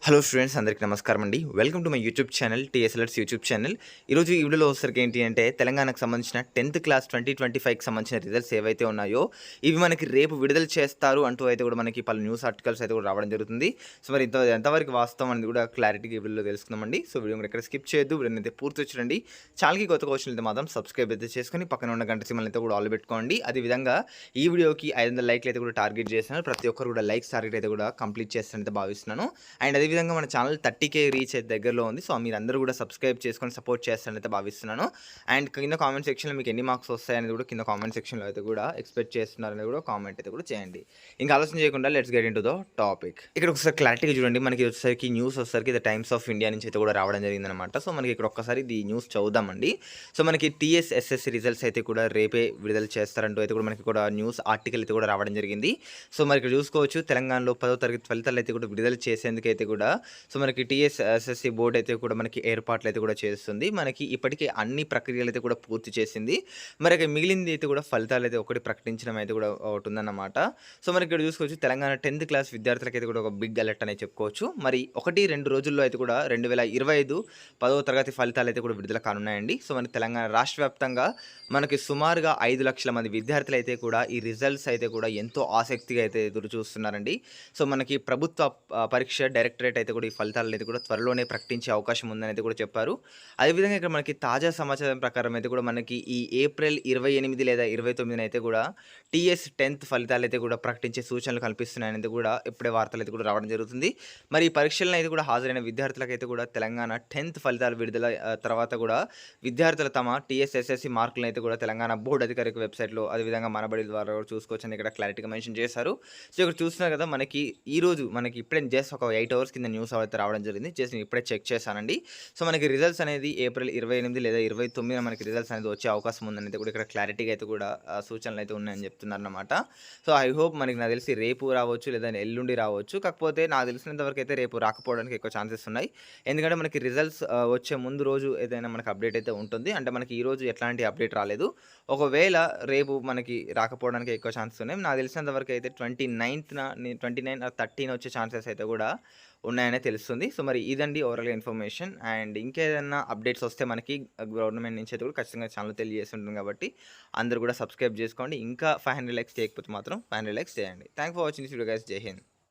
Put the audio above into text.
Hello students అందరికీ నమస్కారం అండి. Welcome to my YouTube channel TSL arts YouTube channel. ఈరోజు ఈ వీడియోలో వచ్చేసరికి ఏంటి అంటే తెలంగాణకు సంబంధించిన 10th క్లాస్ 2025కి సంబంధించిన రిజల్ట్స్ ఏవైతే ఉన్నాయో ఇవి మనకి రేపు విడుదల చేస్తారు అంటూ అయితే కూడా మనకి పలు న్యూస్ ఆర్టికల్స్ అయితే కూడా రావడం జరుగుతుంది. సో మరి ఎంతవరకు వాస్తవం అనేది కూడా క్లారిటీగా ఈ వీడియోలో తెలుసుకుందామండి. సో వీడియో ఎక్కడ స్కిప్ చేయొద్దు, వీడియోని అయితే పూర్తి చూడండి. ఛానల్కి కొత్త క్వశ్చన్ అయితే మాత్రం సబ్స్క్రైబ్ అయితే చేసుకొని పక్కన ఉన్న గంట సింబల్ అయితే కూడా ఆల్ పెట్టుకోండి. అదేవిధంగా ఈ వీడియోకి 500 లైక్లు అయితే కూడా టార్గెట్ చేస్తున్నాను. ప్రతి ఒక్కరు కూడా లైక్స్ టార్గెట్ అయితే కూడా కంప్లీట్ చేస్తానైతే భావిస్తున్నాను. అండ్ అదేవిధంగా మన ఛానల్ 30K రీచ్ అయితే దగ్గరలో ఉంది. సో మీరందరూ కూడా సబ్స్క్రైబ్ చేసుకొని సపోర్ట్ చేస్తారనైతే భావిస్తున్నాను. అండ్ కింద కామెంట్ సెక్షన్లో మీకు ఎన్ని మార్క్స్ వస్తాయనేది కూడా కింద కామెంట్ సెక్షన్లో అయితే కూడా ఎక్స్పెక్ట్ చేస్తున్నారనేది కూడా కామెంట్ అయితే కూడా చేయండి. ఇంకా ఆలోచన చేయకుండా let's get in to the topic. ఇక్కడ ఒకసారి క్లారిటీగా చూడండి. మనకి వచ్చేసరికి న్యూస్ వచ్చేసరికి ద టైమ్స్ ఆఫ్ ఇండియా నుంచి అయితే కూడా రావడం జరిగిందనమాట. సో మనకి ఇక్కడ ఒక్కసారి ఈ న్యూస్ చదువుదామండి. సో మనకి TSSSC రిజల్ట్స్ అయితే కూడా రేపే విడుదల చేస్తారంటూ అయితే కూడా మనకి కూడా న్యూస్ ఆర్టికల్ అయితే కూడా రావడం జరిగింది. సో మనకి చూసుకోవచ్చు తెలంగాణలో 10వ తరగతి ఫలితాలు అయితే కూడా విడుదల చేసేందుకైతే కూడా సో మనకి TSSSC బోర్డు అయితే కూడా మనకి ఏర్పాట్లు అయితే కూడా చేస్తుంది. మనకి ఇప్పటికే అన్ని ప్రక్రియలు అయితే కూడా పూర్తి చేసింది. మరి మిగిలింది అయితే కూడా ఫలితాలు అయితే ఒకటి ప్రకటించడం అయితే కూడా ఒకటి ఉందన్నమాట. సో మనకి ఇక్కడ చూసుకోవచ్చు తెలంగాణ 10th క్లాస్ విద్యార్థులకి అయితే కూడా ఒక బిగ్ అలర్ట్ అనేది చెప్పుకోవచ్చు. మరి 1-2 రోజుల్లో అయితే కూడా 2025 10వ తరగతి ఫలితాలు అయితే కూడా విడుదల కానున్నాయండి. సో మన తెలంగాణ రాష్ట్ర వ్యాప్తంగా మనకి సుమారుగా 5 లక్షల మంది విద్యార్థులు అయితే కూడా ఈ రిజల్ట్స్ అయితే కూడా ఎంతో ఆసక్తిగా అయితే ఎదురు చూస్తున్నారండి. సో మనకి ప్రభుత్వ పరీక్ష డైరెక్టరేట్ అయితే కూడా ఈ ఫలితాలు అయితే కూడా త్వరలోనే ప్రకటించే అవకాశం ఉందని అయితే కూడా చెప్పారు. అదేవిధంగా ఇక్కడ మనకి తాజా సమాచారం ప్రకారం అయితే కూడా మనకి ఈ ఏప్రిల్ 28 లేదా 29 అయితే కూడా TS 10th ఫలితాలు అయితే కూడా ప్రకటించే సూచనలు కనిపిస్తున్నాయని కూడా ఇప్పుడే వార్తలు అయితే కూడా రావడం జరుగుతుంది. మరి ఈ పరీక్షలను అయితే కూడా హాజరైన విద్యార్థులకైతే కూడా తెలంగాణ 10th ఫలితాలు విడుదల తర్వాత కూడా విద్యార్థులు తమ TSSSC మార్కులను అయితే కూడా తెలంగాణ బోర్డు అధికారిక వెబ్సైట్లో అదేవిధంగా మనబడి ద్వారా కూడా చూసుకోవచ్చని ఇక్కడ క్లారిటీగా మెన్షన్ చేశారు. సో ఇక్కడ చూస్తున్నారు కదా మనకి ఈరోజు మనకి ఇప్పుడే జస్ట్ ఒక 8 అవర్స్ కింద న్యూస్ అయితే రావడం జరిగింది. జస్ట్ నేను ఇప్పుడే చెక్ చేశానండి. సో మనకి రిజల్ట్స్ అనేది ఏప్రిల్ 28 లేదా 29 మనకి రిజల్ట్స్ అనేది వచ్చే అవకాశం ఉందని కూడా ఇక్కడ క్లారిటీగా అయితే కూడా సూచనలు అయితే ఉన్నాయని చెప్తున్నారన్నమాట. సో ఐ హోప్ మనకి నాకు తెలిసి రేపు రావచ్చు లేదా ఎల్లుండి రావచ్చు. కాకపోతే నాకు తెలిసినంత వరకు అయితే రేపు రాకపోవడానికి ఎక్కువ ఛాన్సెస్ ఉన్నాయి. ఎందుకంటే మనకి రిజల్ట్స్ వచ్చే ముందు రోజు ఏదైనా మనకి అప్డేట్ అయితే ఉంటుంది. అంటే మనకి ఈ రోజు ఎట్లాంటి అప్డేట్ రాలేదు. ఒకవేళ రేపు మనకి రాకపోవడానికి ఎక్కువ ఛాన్సెస్ ఉన్నాయి. నాకు తెలిసినంత వరకు అయితే 29 ఆర్ 30 వచ్చే ఛాన్సెస్ అయితే కూడా ఉన్నాయనే తెలుస్తుంది. సో మరి ఇదండి ఓవరాల్‌గా ఇన్ఫర్మేషన్. అండ్ ఇంకేదన్నా అప్డేట్స్ వస్తే మనకి గవర్నమెంట్ నుంచి అయితే కూడా ఖచ్చితంగా ఛానల్ తెలియజేసి ఉంటుంది కాబట్టి అందరూ కూడా సబ్స్క్రైబ్ చేసుకోండి. ఇంకా 500 లైక్స్ చేయకపోతే మాత్రం 500 లైక్స్ చేయండి. Thanks for watching this video guys. జై హింద్.